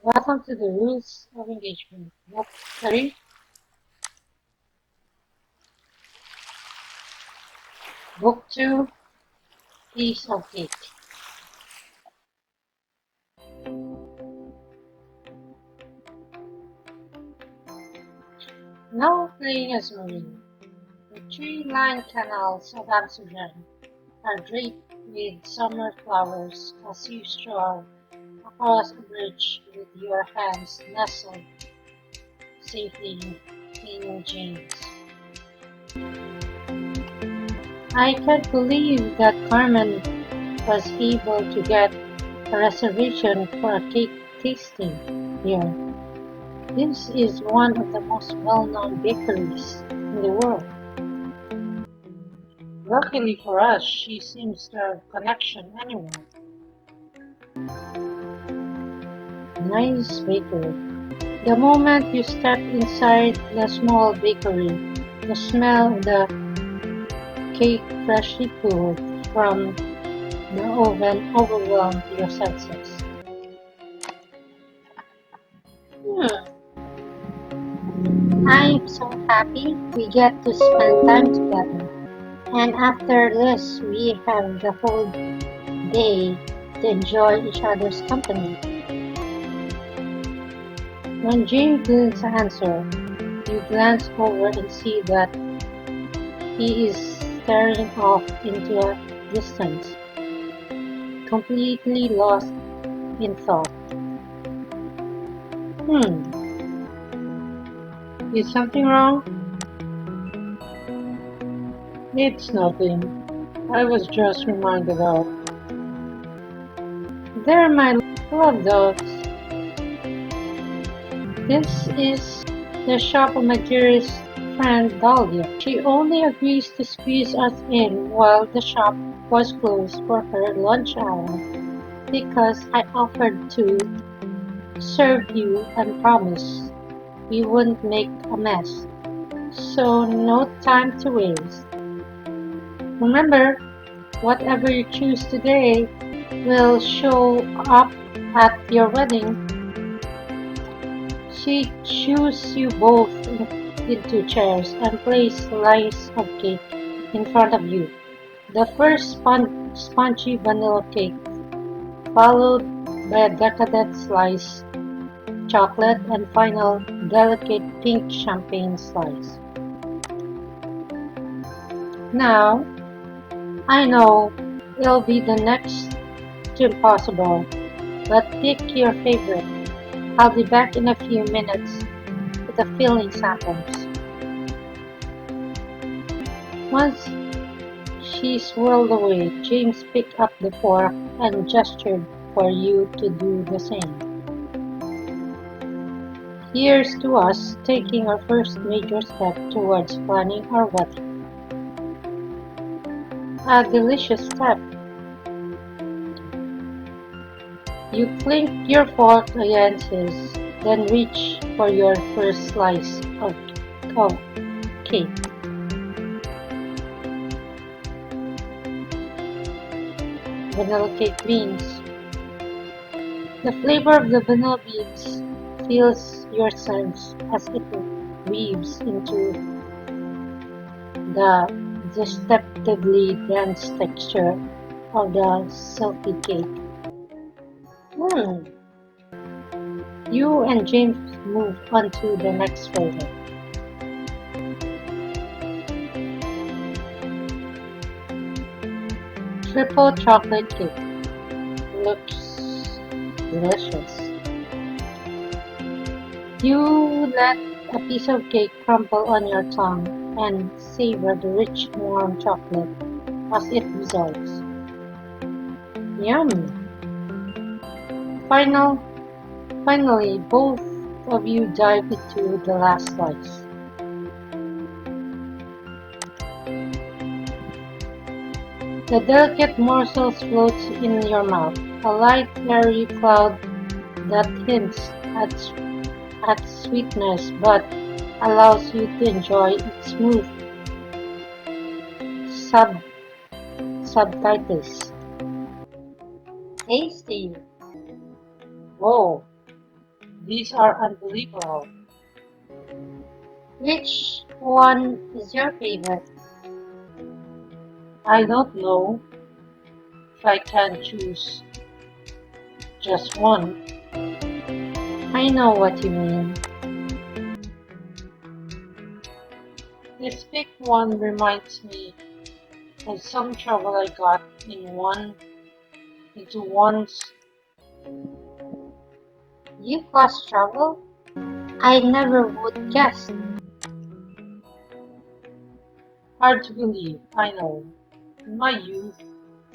Welcome to the Rules of Engagement. Book 3, Book 2, Piece of Cake. Now playing as Marine. The tree-lined canals of Amsterdam are draped with summer flowers as you stroll across a bridge with your hands nestled safely in jeans. I can't believe that Carmen was able to get a reservation for a cake tasting here. This is one of the most well-known bakeries in the world. Luckily for us, she seems to have connection anywhere. Nice bakery. The moment you step inside the small bakery, the smell of the cake freshly pulled from the oven overwhelmed your senses. I'm so happy we get to spend time together. And after this, we have the whole day to enjoy each other's company. When James didn't answer, you glance over and see that he is staring off into a distance, completely lost in thought. Is something wrong? It's nothing. I was just reminded of. They're my love dogs. This is the shop of my dearest friend Dahlia. She only agrees to squeeze us in while the shop was closed for her lunch hour because I offered to serve you and promised we wouldn't make a mess. So no time to waste. Remember, whatever you choose today will show up at your wedding. She shoos you both into chairs and places a slice of cake in front of you. The first spongy vanilla cake, followed by a decadent slice chocolate and final delicate pink champagne slice. Now, I know it'll be the next to impossible, but pick your favorite. I'll be back in a few minutes with the filling samples. Once she swirled away, James picked up the fork and gestured for you to do the same. Here's to us taking our first major step towards planning our wedding. A delicious step. You clink your fork against his, then reach for your first slice of cake. Vanilla cake beans. The flavor of the vanilla beans fills your sense as it weaves into the deceptively dense texture of the silky cake. You and James move on to the next flavor. Triple chocolate cake. Looks delicious. You let a piece of cake crumble on your tongue and savor the rich, warm chocolate as it dissolves. Yum! Finally, both of you dive into the last slice. The delicate morsel floats in your mouth, a light, airy cloud that hints at sweetness but allows you to enjoy its smooth subtitles. Tasty! Whoa! These are unbelievable. Which one is your favorite? I don't know if I can choose just one. I know what you mean. This big one reminds me of some trouble I got into once. You caused trouble? I never would guess. Hard to believe, I know. In my youth,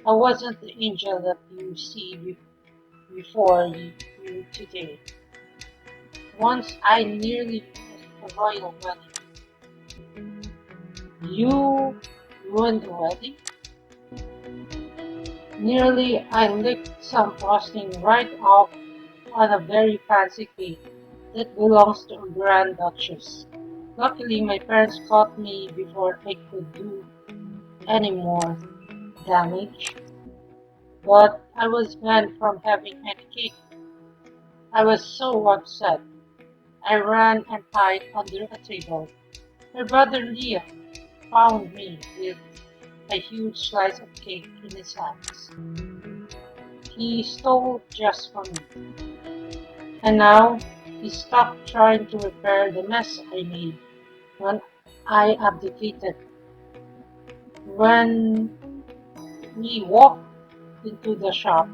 I wasn't the angel that you see before you today. Once I nearly missed a royal wedding. You ruined the wedding? Nearly I licked some frosting right off on a very fancy cake that belongs to a Grand Duchess. Luckily, my parents caught me before I could do any more damage, but I was banned from having any cake. I was so upset. I ran and hid under a table. My brother Liam found me with a huge slice of cake in his hands. He stole just for me, and now he's stuck trying to repair the mess I made when I abdicated. When we walked into the shop,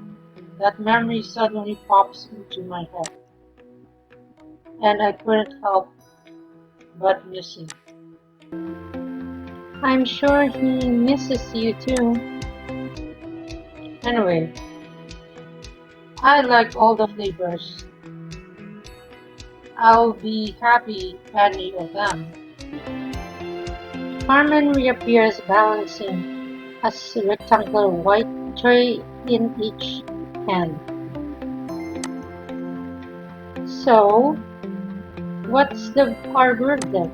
that memory suddenly pops into my head, and I couldn't help but miss him. I'm sure he misses you too. Anyway, I like all the flavors. I'll be happy any of them. Carmen reappears balancing a rectangular white tray in each hand. So, what's our verdict?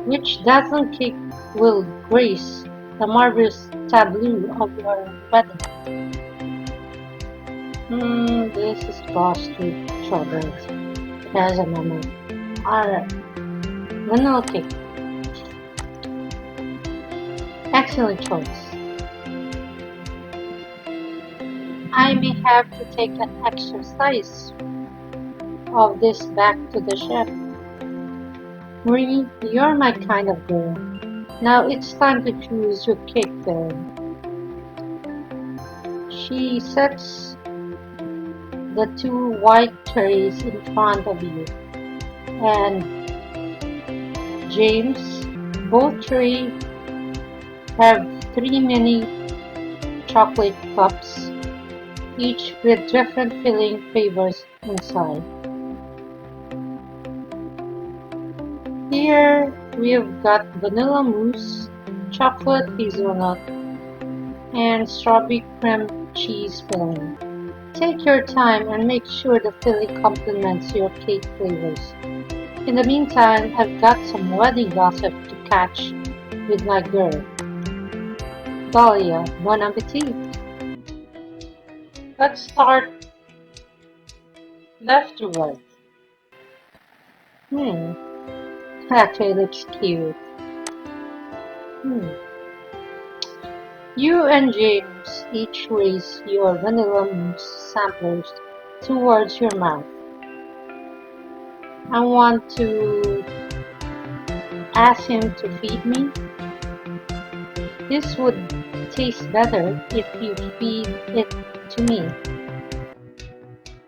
Which dazzling cake will grace the marvelous tableau of your wedding? This is close to strawberries. There's a moment. Alright, vanilla cake. Excellent choice. I may have to take an extra slice of this back to the chef. Marie, you're my kind of girl. Now it's time to choose your cake filling. She sets the two white trays in front of you, and James, both trays have three mini chocolate cups, each with different filling flavors inside. Here we've got vanilla mousse, chocolate hazelnut, and strawberry cream cheese filling. Take your time and make sure the filling complements your cake flavors. In the meantime, I've got some wedding gossip to catch with my girl. Dahlia, bon appetit! Let's start left to right. That tray looks cute. You and James each raise your vanilla mousse samplers towards your mouth. I want to ask him to feed me. This would taste better if you feed it to me.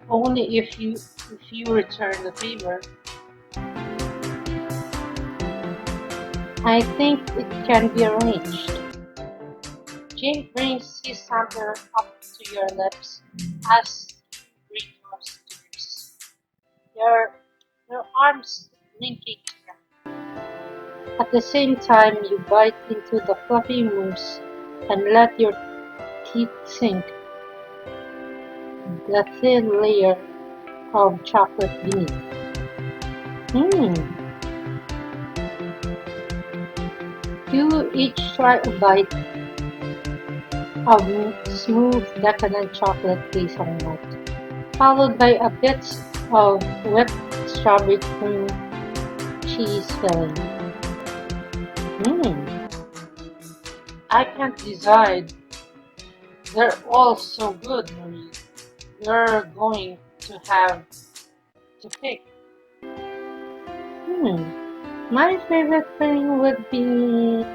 Only if you return the favor. I think it can be arranged. James brings his sampler up to your lips as you bring yours to his. Your arms linking together. At the same time, you bite into the fluffy mousse and let your teeth sink the thin layer of chocolate beneath. You each try a bite of smooth, decadent chocolate hazelnut. followed by a bit of whipped strawberry cream cheese filling. Mmm, I can't decide. They're all so good, Marie. You're going to have to pick. Hmm, my favorite thing would be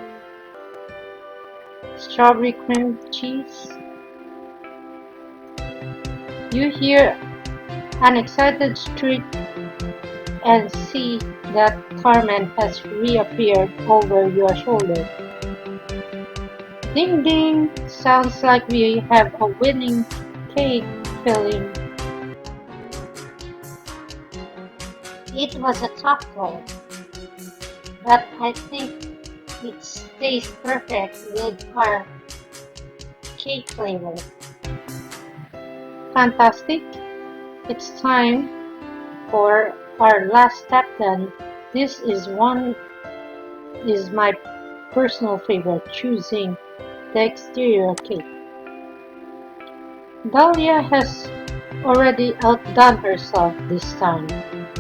strawberry cream cheese. You hear an excited street and see that Carmen has reappeared over your shoulder. Ding ding! Sounds like we have a winning cake filling. It was a tough call, but I think it stays perfect with our cake flavor. Fantastic! It's time for our last step then. This is my personal favorite, choosing the exterior cake. Dahlia has already outdone herself this time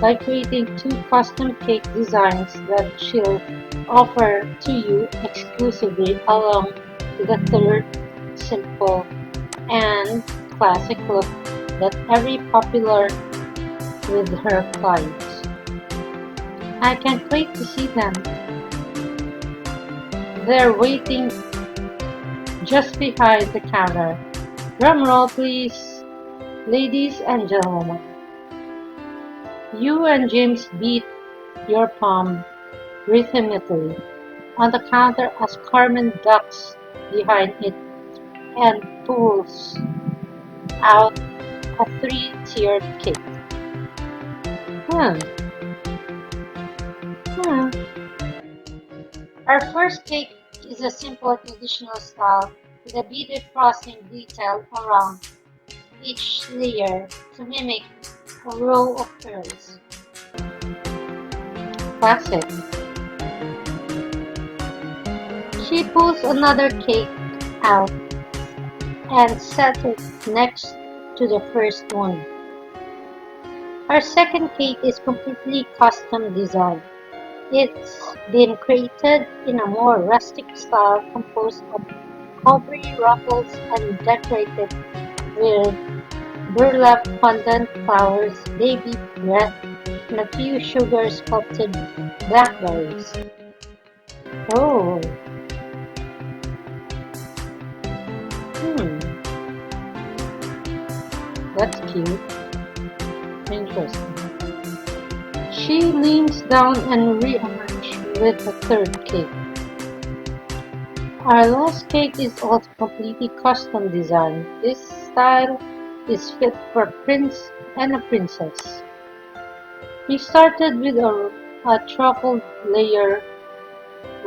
by creating two custom cake designs that she'll offer to you exclusively along with the third simple and classic look that every popular with her clients. I can't wait to see them. They're waiting just behind the counter. Drum roll please, ladies and gentlemen. You and James beat your palm rhythmically on the counter as Carmen ducks behind it and pulls out a three-tiered cake. Hmm, hmm. Our first cake is a simple traditional style with a beaded frosting detail around each layer to mimic a row of pearls. Classic. She pulls another cake out and sets it next to the first one. Our second cake is completely custom designed. It's been created in a more rustic style composed of ivory ruffles and decorated with burlap fondant flowers, baby breath, and a few sugar-sculpted blackberries. Oh, hmm, that's cute. Interesting. She leans down and re-emerges with the third cake. Our last cake is also completely custom designed. This style is fit for a prince and a princess. We started with a truffled layer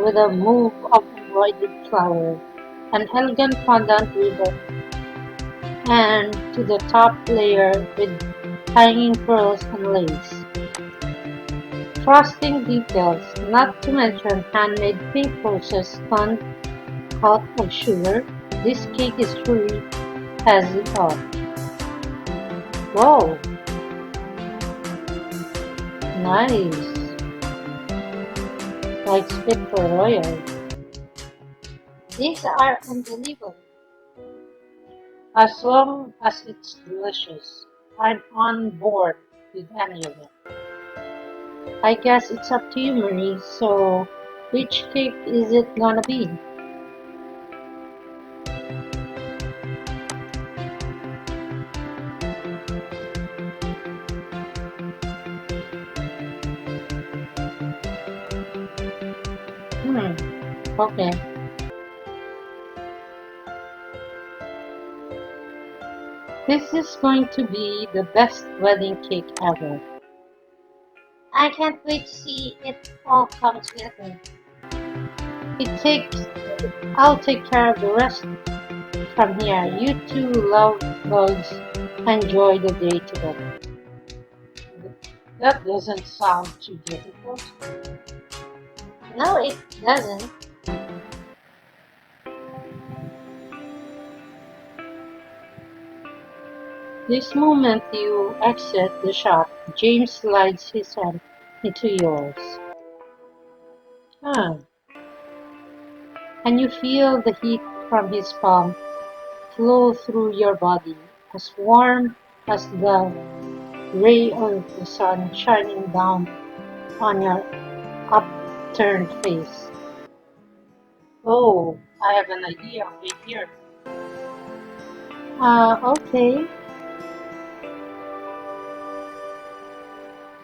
with a move of embroidered flower, an elegant fondant ribbon, and to the top layer with hanging pearls and lace. Frosting details, not to mention handmade pink roses done out of sugar. This cake is truly has it all. Wow, nice. Like spit for royal. These are unbelievable. As long as it's delicious, I'm on board with any of it. I guess it's up to you, Marie. So, which cake is it gonna be? Hmm. Okay. This is going to be the best wedding cake ever. I can't wait to see it all come together. It takes. I'll take care of the rest from here. You two love bugs. Enjoy the day together. That doesn't sound too difficult. No, it doesn't. This moment you exit the shop, James slides his hand into yours. Ah, and you feel the heat from his palm flow through your body, as warm as the ray of the sun shining down on your upturned face. Oh, I have an idea. Wait here. Okay.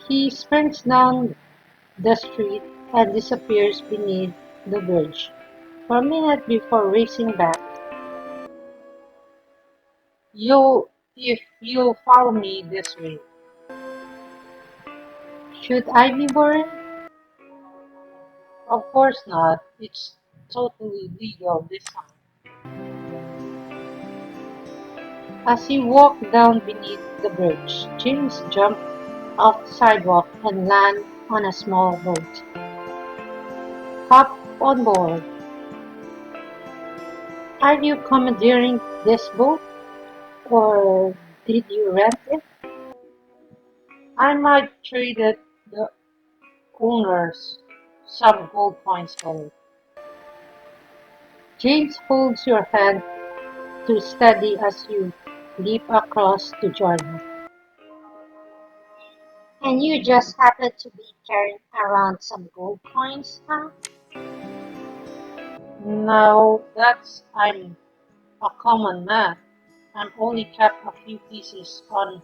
He sprints down the street and disappears beneath the bridge for a minute before racing back. If you follow me this way, should I be worried? Of course not. It's totally legal this time. As he walked down beneath the bridge, James jumped off the sidewalk and landed on a small boat. Hop on board. Are you commandeering this boat, or did you rent it? I might trade it the owners some gold coins for it. James holds your hand to steady as you leap across to join him. And you just happen to be carrying around some gold coins, huh? No, I'm a common man. I'm only kept a few pieces on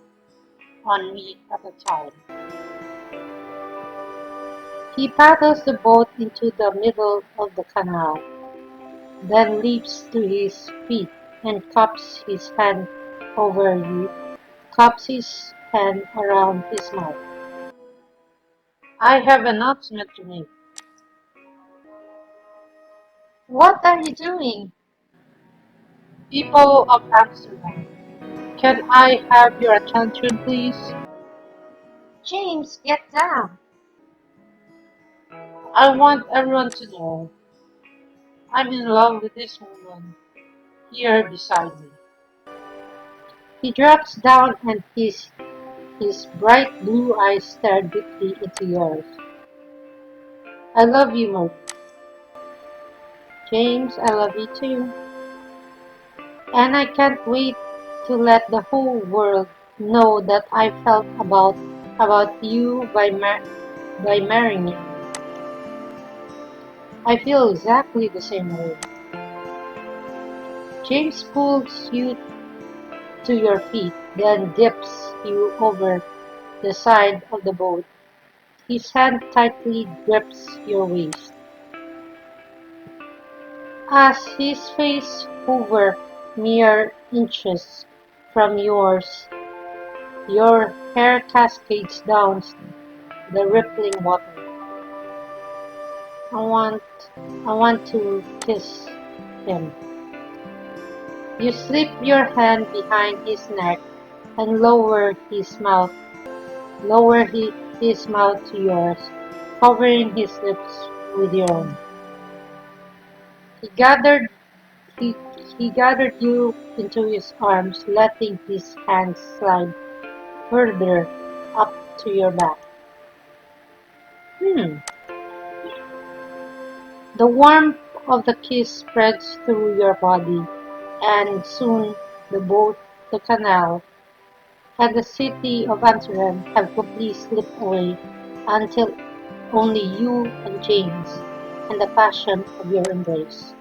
me at a time. He paddles the boat into the middle of the canal, then leaps to his feet and cups his hand around his mouth. I have an announcement to make. What are you doing? People of Amsterdam, can I have your attention, please? James, get down. I want everyone to know I'm in love with this woman here beside me. He drops down and his bright blue eyes stare deeply into yours. I love you, Marie. James, I love you too. And I can't wait to let the whole world know that I felt about you by marrying you. I feel exactly the same way. James pulls you to your feet, then dips you over the side of the boat. His hand tightly grips your waist. As his face hovers mere inches from yours, your hair cascades down the rippling water. I want, I want to kiss him. You slip your hand behind his neck and his mouth to yours, covering his lips with your own. He gathered he, he gathered you into his arms, letting his hands slide further up to your back. Hmm. The warmth of the kiss spreads through your body, and soon the boat, the canal, and the city of Amsterdam have completely slipped away until only you and James and the passion of your embrace.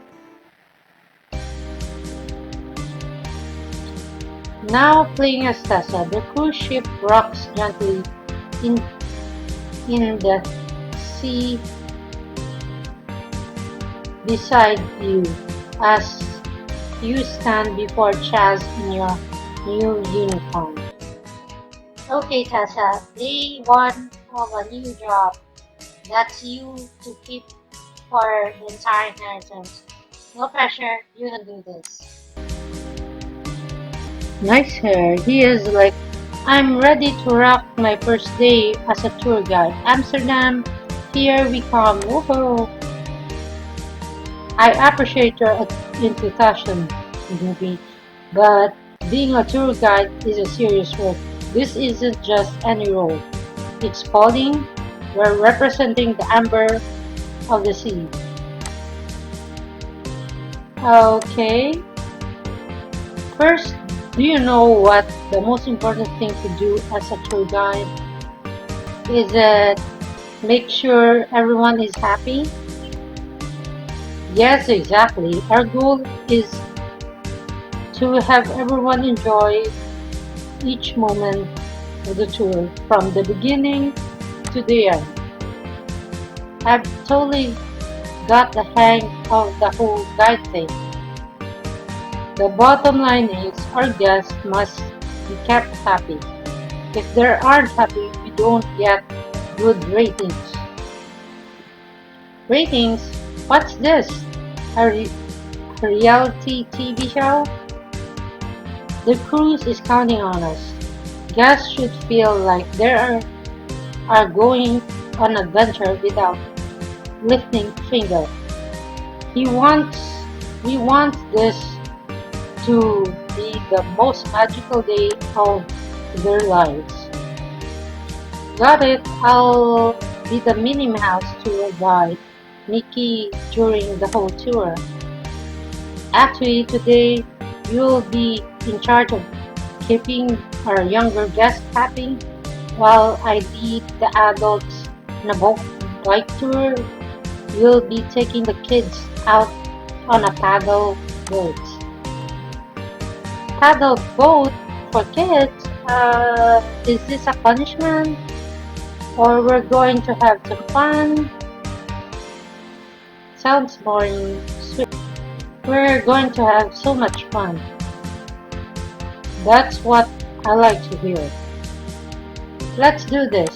Now playing as Tessa, the cruise ship rocks gently in, in the sea beside you as you stand before Chaz in your new uniform. Okay, Tessa, day one of a new job. That's you to keep for the entire inheritance. No pressure, you can do this. Nice hair. He is like, I'm ready to rock my first day as a tour guide. Amsterdam, here we come. Woohoo! I appreciate your enthusiasm, movie, but Being a tour guide is a serious work. This isn't just any role. It's calling. We're representing the amber of the sea. Okay. First, do you know what the most important thing to do as a tour guide? Is it make sure everyone is happy? Yes, exactly. Our goal is to have everyone enjoy each moment of the tour from the beginning to the end. I've totally got the hang of the whole guide thing. The bottom line is our guests must be kept happy. If they aren't happy, we don't get good ratings. Ratings? What's this? A reality TV show? The cruise is counting on us. Guests should feel like are going on an adventure without lifting a finger. He wants, we want this to be the most magical day of their lives. Got it. I'll be the Minnie Mouse tour guide, Mickey, during the whole tour. Actually, today you'll be in charge of keeping our younger guests happy while I lead the adults on a bike tour. You'll be taking the kids out on a paddle boat. Paddle boat for kids? Is this a punishment? Or we're going to have some fun? Sounds boring. Sweet. We're going to have so much fun. That's what I like to hear. Let's do this.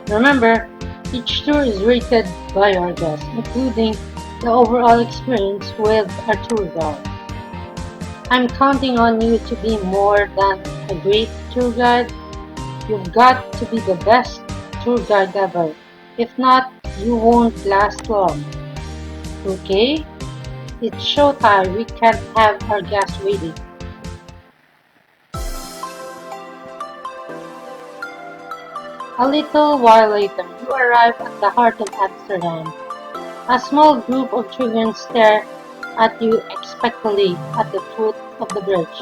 Remember, each tour is rated by our guests, including the overall experience with our tour guide. I'm counting on you to be more than a great tour guide. You've got to be the best tour guide ever. If not, you won't last long. Okay? It's showtime. We can't have our guests waiting. A little while later, you arrive at the heart of Amsterdam. A small group of children stare at you expectantly at the foot of the bridge.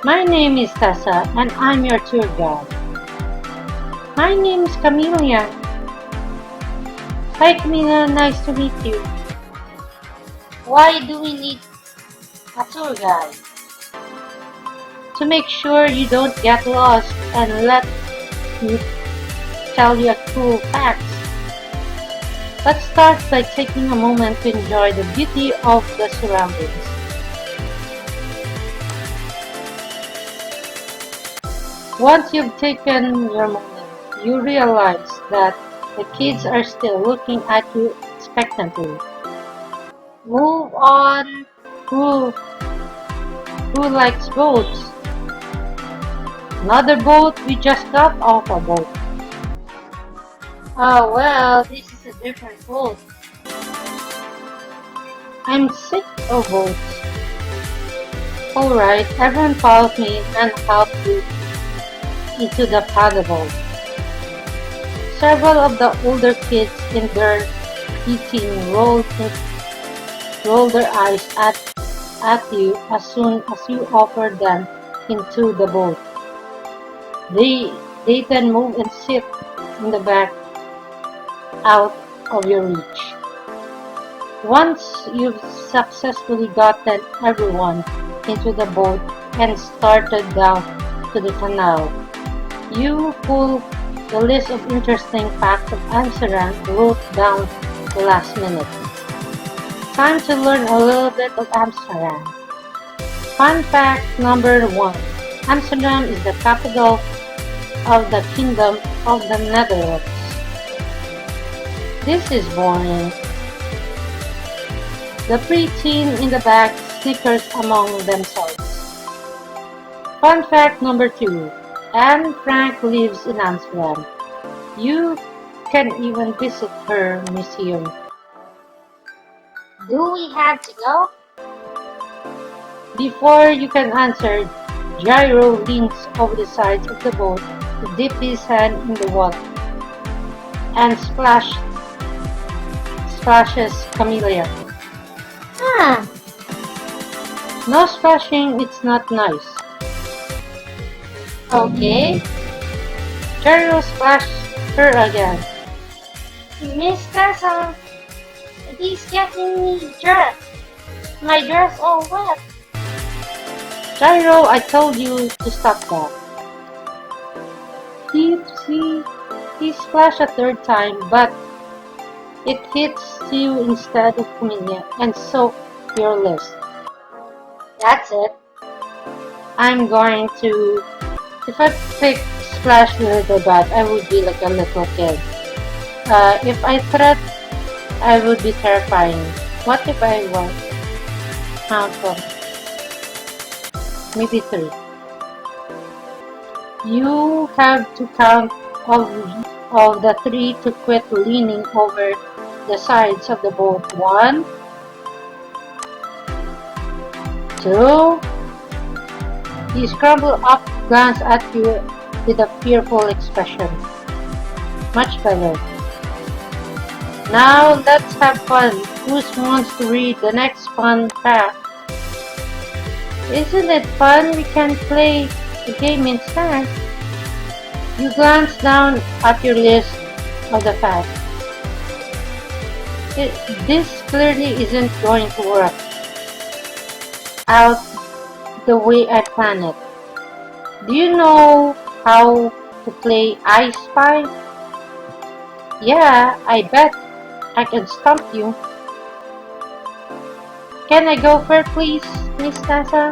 My name is Tessa, and I'm your tour guide. My name is Camelia. Hi Camila, nice to meet you. Why do we need a tour guide? To make sure you don't get lost and let me tell you a cool fact. Let's start by taking a moment to enjoy the beauty of the surroundings. Once you've taken your moment, you realize that the kids are still looking at you expectantly. Move on. Who likes boats? Another boat? We just got off a boat. Oh well, this is a different boat. I'm sick of boats. Alright, everyone follow me and help you into the paddle boat. Several of the older kids in their eating roll their eyes at you as soon as you offer them into the boat. They then move and sit in the back out of your reach. Once you've successfully gotten everyone into the boat and started down to the canal, you pull the list of interesting facts of Amsterdam wrote down the last minute. Time to learn a little bit of Amsterdam. Fun fact number 1. Amsterdam is the capital of the Kingdom of the Netherlands. This is boring. The preteen in the back snickers among themselves. Fun fact number 2. Anne Frank lives in Amsterdam. You can even visit her museum. Do we have to go? Before you can answer, Gyro leans over the sides of the boat to dip his hand in the water and splashes Camellia. Ah, No splashing, it's not nice. okay. Gyro splashed her again. Miss Tessa, he's getting me dressed. My dress all wet. Gyro, I told you to stop that. He splashed a third time, but it hits you instead of Camellia and soaks your list. That's it. I'm going to. If I pick Splash the Little Bat, I would be like a little kid. If I threat, I would be terrifying. What if I was? Count one, maybe three. You have to count of the three to quit leaning over the sides of the boat. 1, 2. He scrambled up, glanced at you with a fearful expression. Much better. Now let's have fun. Who wants to read the next fun fact? Isn't it fun? We can play a game instead. You glance down at your list of the facts. This clearly isn't going to work out the way I planned it. Do you know how to play I Spy? Yeah, I bet I can stump you. Can I go first, please, Miss Tessa?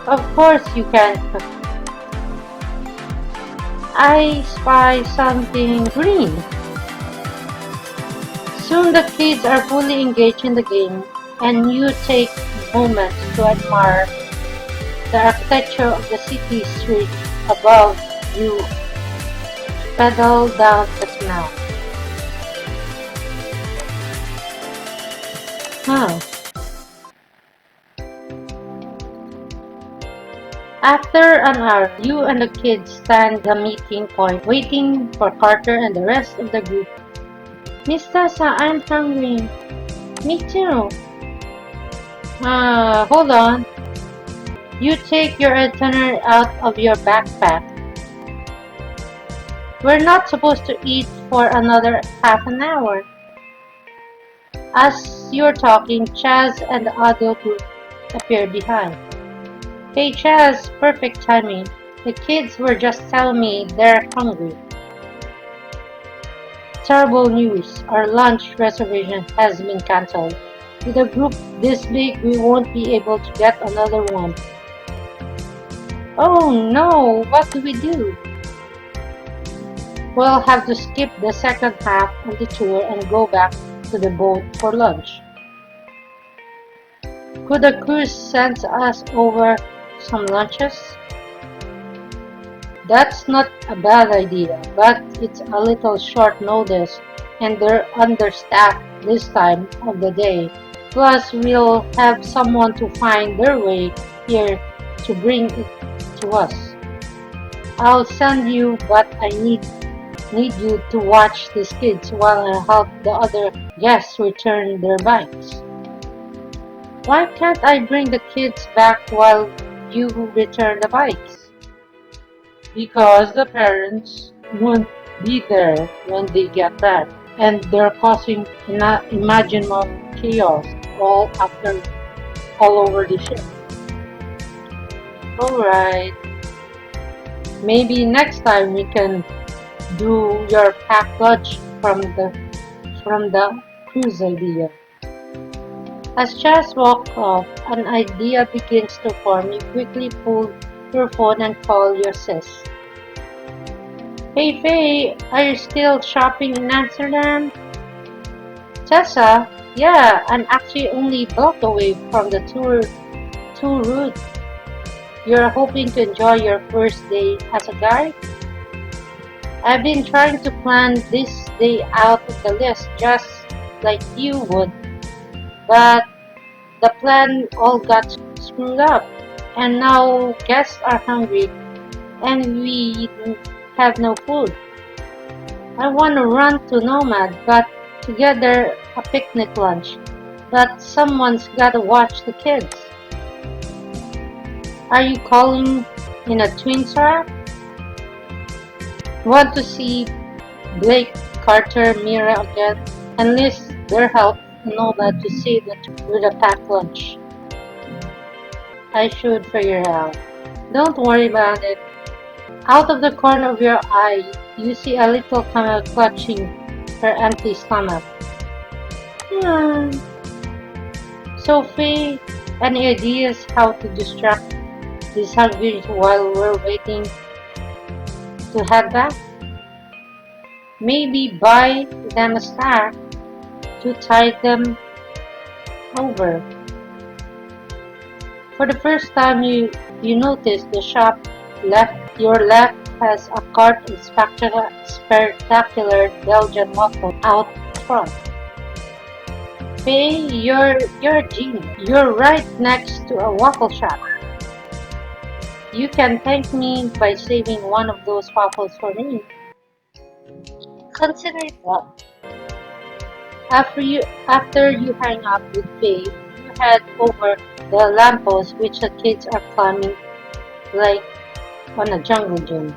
Of course you can. I spy something green. Soon the kids are fully engaged in the game, and you take moments to admire the architecture of the city street above you. Pedal down the canal. Huh. After an hour, you and the kids stand the meeting point, waiting for Carter and the rest of the group. Miss Tessa, I'm hungry. Me too. Hold on. You take your itinerary out of your backpack. We're not supposed to eat for another half an hour. As you're talking, Chaz and the adult group appear behind. Hey Chaz, perfect timing. The kids were just telling me they're hungry. Terrible news. Our lunch reservation has been cancelled. With a group this big, we won't be able to get another one. Oh no, what do we do? We'll have to skip the second half of the tour and go back to the boat for lunch. Could the cruise send us over some lunches? That's not a bad idea, but it's a little short notice and they're understaffed this time of the day. Plus, we'll have someone to find their way here to bring it to us. I'll send you, but I need you to watch these kids while I help the other guests return their bikes. Why can't I bring the kids back while you return the bikes? Because the parents won't be there when they get back, and they're causing imaginable chaos all over the ship. Alright, maybe next time we can do your packed lunch from the cruise idea. As Chas walks off, an idea begins to form. You quickly pull your phone and call your sis. Hey Faye, are you still shopping in Amsterdam? Tessa, yeah, I'm actually only a block away from the tour route. You're hoping to enjoy your first day as a guide? I've been trying to plan this day out of the list just like you would, but the plan all got screwed up, and now guests are hungry, and we have no food. I want to run to Nomad, got together a picnic lunch, but someone's gotta watch the kids. Are you calling in a twin trap? Want to see Blake, Carter, Mira again? Enlist their help in Nomad to see the with a packed lunch. I should figure out. Don't worry about it. Out of the corner of your eye, you see a little camel clutching her empty stomach. Hmm. Sophie, any ideas how to distract these hungry while we're waiting to head back? Maybe buy them a snack to tide them over. For the first time, you notice the shop your left has a cart of spectacular Belgian waffle out front. Hey, you're a genius. You're right next to a waffle shop. You can thank me by saving one of those waffles for me. Consider it done. After you hang up with Faye, you head over the lamppost which the kids are climbing like on a jungle gym.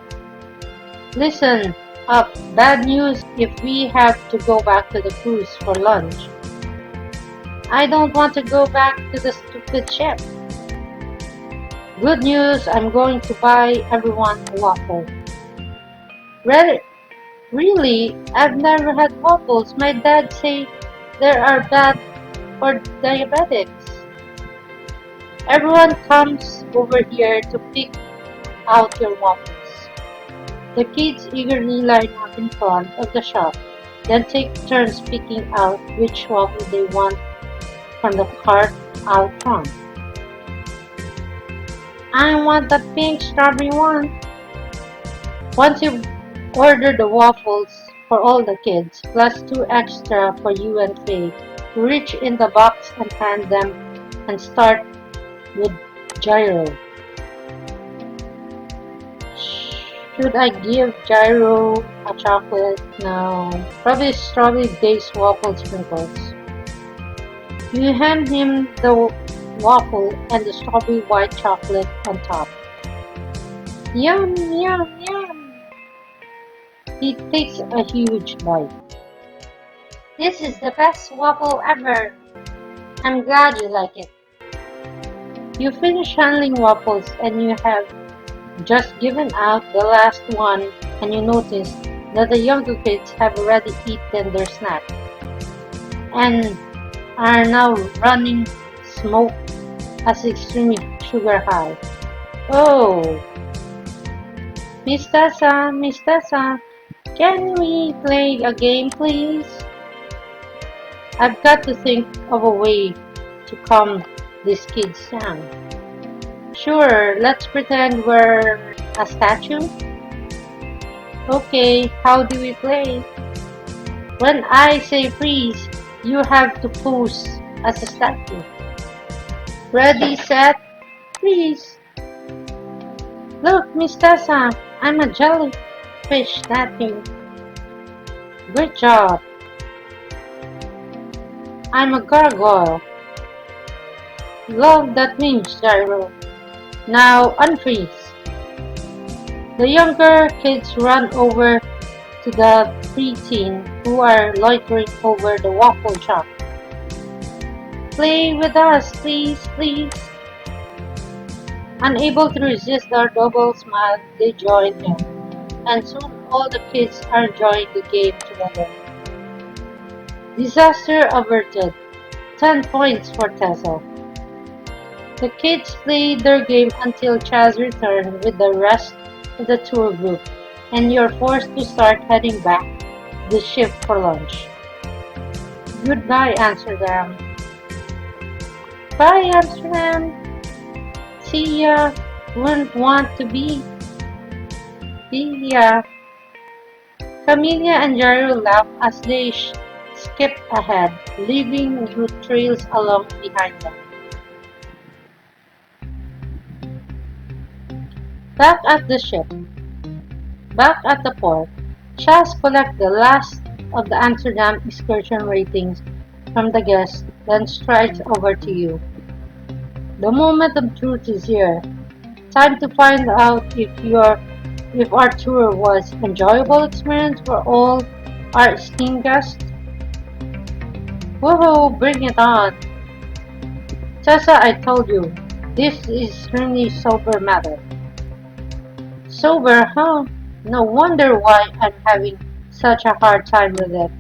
Listen up, bad news if we have to go back to the cruise for lunch. I don't want to go back to the stupid ship. Good news, I'm going to buy everyone a waffle. Really? I've never had waffles. My dad say they are bad for diabetics. Everyone comes over here to pick out your waffles. The kids eagerly line up in front of the shop, then take turns picking out which waffle they want from the cart out front. I want the pink strawberry one. Once you've ordered the waffles for all the kids, plus 2 extra for you and Faye, you reach in the box and hand them and start with gyro. Should I give Gyro a chocolate? No. Probably strawberry-based waffle sprinkles. You hand him the waffle and the strawberry white chocolate on top. Yum, yum, yum! He takes a huge bite. This is the best waffle ever. I'm glad you like it. You finish handling waffles and you have just given out the last one and you notice that the younger kids have already eaten their snack and are now running smoke as extreme sugar high. Oh, Miss Tessa, can we play a game please? I've got to think of a way to calm these kids down. Sure, let's pretend we're a statue. Okay, how do we play? When I say freeze, you have to pose as a statue. Ready, set, freeze. Look, Miss Tessa, I'm a jellyfish statue. Good job. I'm a gargoyle. Love that means gyro. Now unfreeze. The younger kids run over to the preteen who are loitering over the waffle shop. Play with us, please, please. Unable to resist their double smile, they join them, and soon all the kids are enjoying the game together. Disaster averted. 10 points for Tessa. The kids play their game until Chaz returns with the rest of the tour group, and you're forced to start heading back the ship for lunch. Goodbye, Amsterdam. Bye, Amsterdam. See ya. Wouldn't want to be. See ya. Camellia and Gyro laugh as they skip ahead, leaving you trails along behind them. Back at the ship, back at the port, Chas collects the last of the Amsterdam excursion ratings from the guests, then strides over to you. The moment of truth is here. Time to find out if our tour was enjoyable experience for all our esteemed guests. Woohoo, bring it on. Tessa, I told you, this is really sober matter. Sober, huh? No wonder why I'm having such a hard time with it.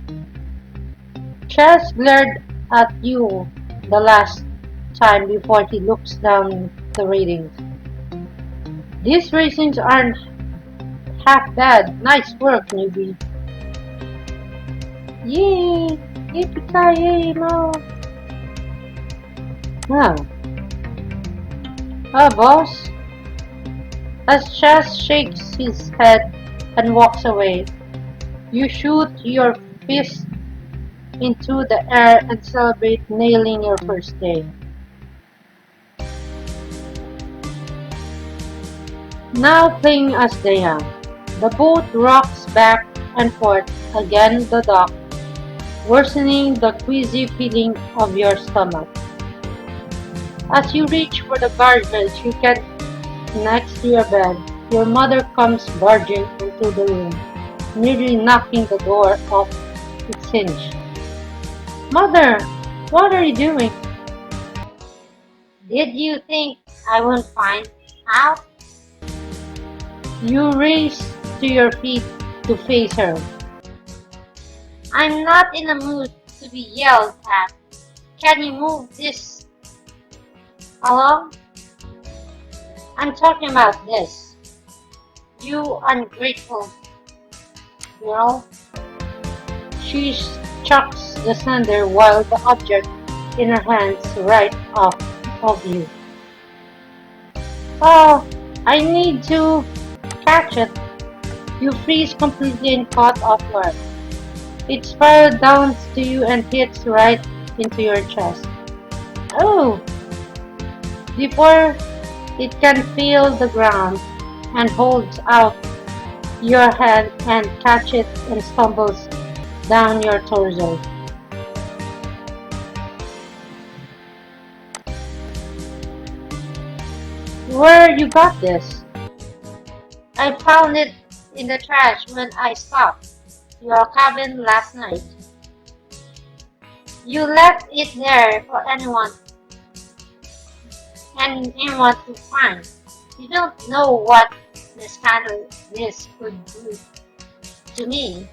Chess glared at you the last time before he looks down the ratings. These ratings aren't half bad. Nice work, newbie. Yay! Yippee-ki-yay, Mom! Huh. Boss? As Chess shakes his head and walks away, you shoot your fist into the air and celebrate nailing your first day. Now playing as Dianne. The boat rocks back and forth against the dock, worsening the queasy feeling of your stomach. As you reach for the garbage you get next to your bed, your mother comes barging into the room, nearly knocking the door off its hinge. Mother, what are you doing? Did you think I won't find out? You race to your feet to face her. I'm not in a mood to be yelled at. Can you move this along? I'm talking about this. You ungrateful girl. She chucks the sander while the object in her hands right off of you. Oh, I need to catch it. You freeze completely and caught off guard. It spirals down to you and hits right into your chest. Oh! Before it can feel the ground and holds out your hand and catch it and stumbles down your torso. Where you got this? I found it in the trash when I stopped your cabin last night. You left it there for anyone to find. You don't know what this kind of this could do to me.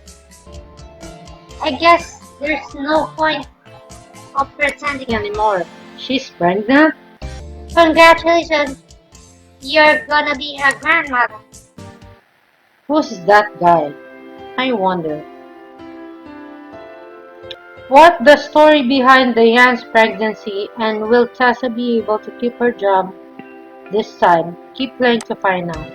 I guess there's no point of pretending anymore. She's pregnant? Congratulations, you're gonna be a grandmother. Who's that guy? I wonder. What the story behind Diane's pregnancy, and will Tessa be able to keep her job this time? Keep playing to find out.